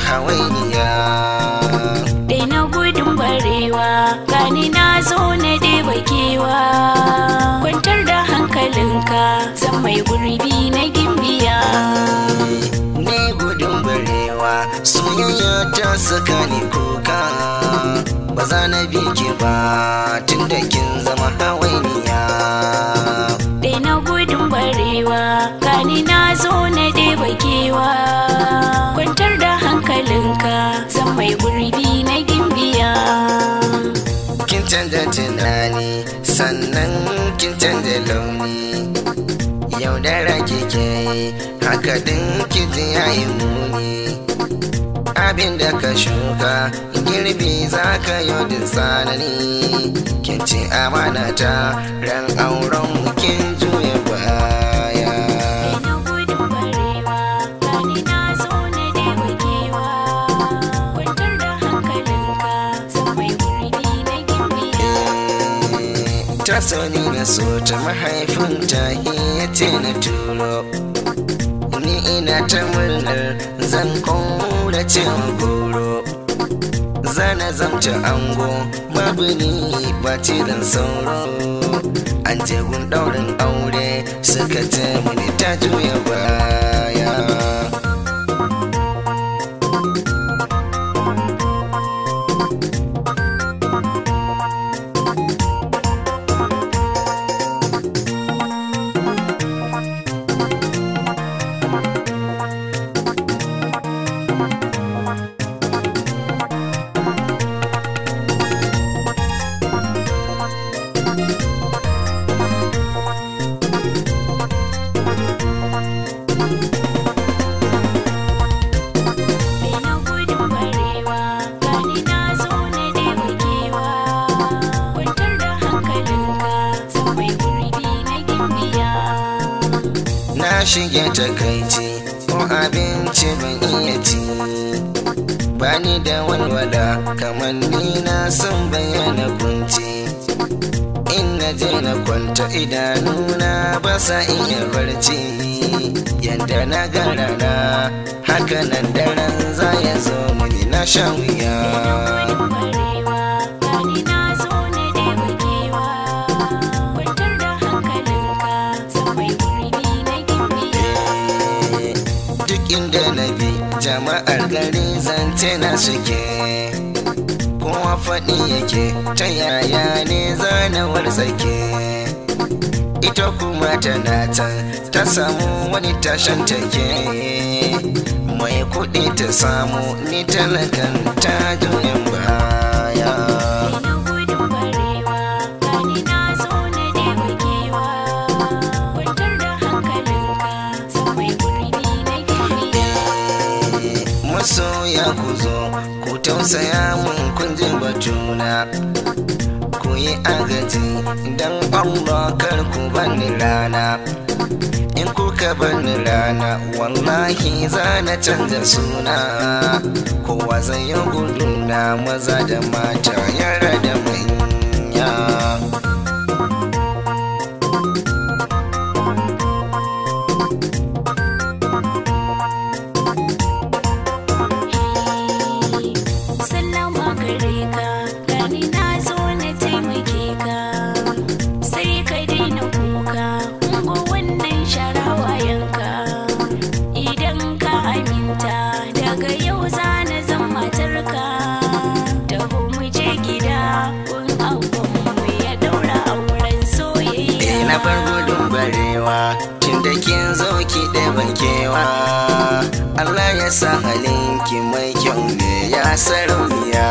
hawainiya. Daina gudun barewa gani na zo na ɗeba kewa. Kwantar da hankalinka zan mai gurbi na gimbiya. Ne gudun barewa soyayya ta saka ni kuka. Ba za na bi ki ba tun da kin zama hawainiya. Daina gudun barewa gani na zo na ɗeba kewa. Kwantar da hankalinka zan mai gurbi na gimbiya. Kin canza tunani sannan kin canza launi. Yaudara kike haka din kiji yayi muni. Abin da ka shuka girbi za ka yi da tsanani. Kin ci amana ta ran auren mu kin juya baya. Daina gudun barewa gani na zo na ɗeba kewa. Kwantar da hankalinka zan mai gurbi na gimbiya. Ta so ni na so ta mahaifinta ya ce na turo. Ni ina ta murnar zan kora cewa goro. Zana zamta ango babu ni ba tilin sauro. An je gun ɗaurin aure suka ce mini ta juya baya. Daina gudun barewa gani na zo na ɗeba kewa. Kwantar da hankalinka zan mai gurbi na gimbiya. Na shige takaici ko abinci ban iya ci. Bani da walwala kamar ni na san bayyana kunci. In na je na kwanta idanuna ba sa iya barci. Yanda na ga rana haka nan daren za ya zo mini na sha wuya. Daina gudun barewa gani na zo na ɗeba kewa. Kwantar da hankalinka zan mai gurbi na gimbiya. Duk inda na bi jama'ar gari zance na suke. Kowa faɗi yake ta yaya ne zanawar tsake. Ita kuma tana can ta samu wani tashan take. Mai kuɗi ta samu ni talakan ta juyin baya. Daina gudun barewa gani na zo na ɗeba kewa. Kwantar da hankalinka zan mai gurbi na gimbiya. Masoya ku zo ku tausaya mun kun ji batuna. Ku yi agaji don Allah kar ku bani rana. In kuka bani rana wallahi za na canza suna. Kowa zai yi guduna maza da mata yara da manya. Sallama gare ka gani na zo na taimake ka. Sai ka daina kuka ungo wannan sharawayanka. Idan ka aminta daga yau za na zan matarka. Taho mu je gida kun mu ya daura auren soyayya. Na bar gudun barewa tun da kin zo ki ɗeba kewa. Allah ya sa halinki mai kyau ne ya sarauniya.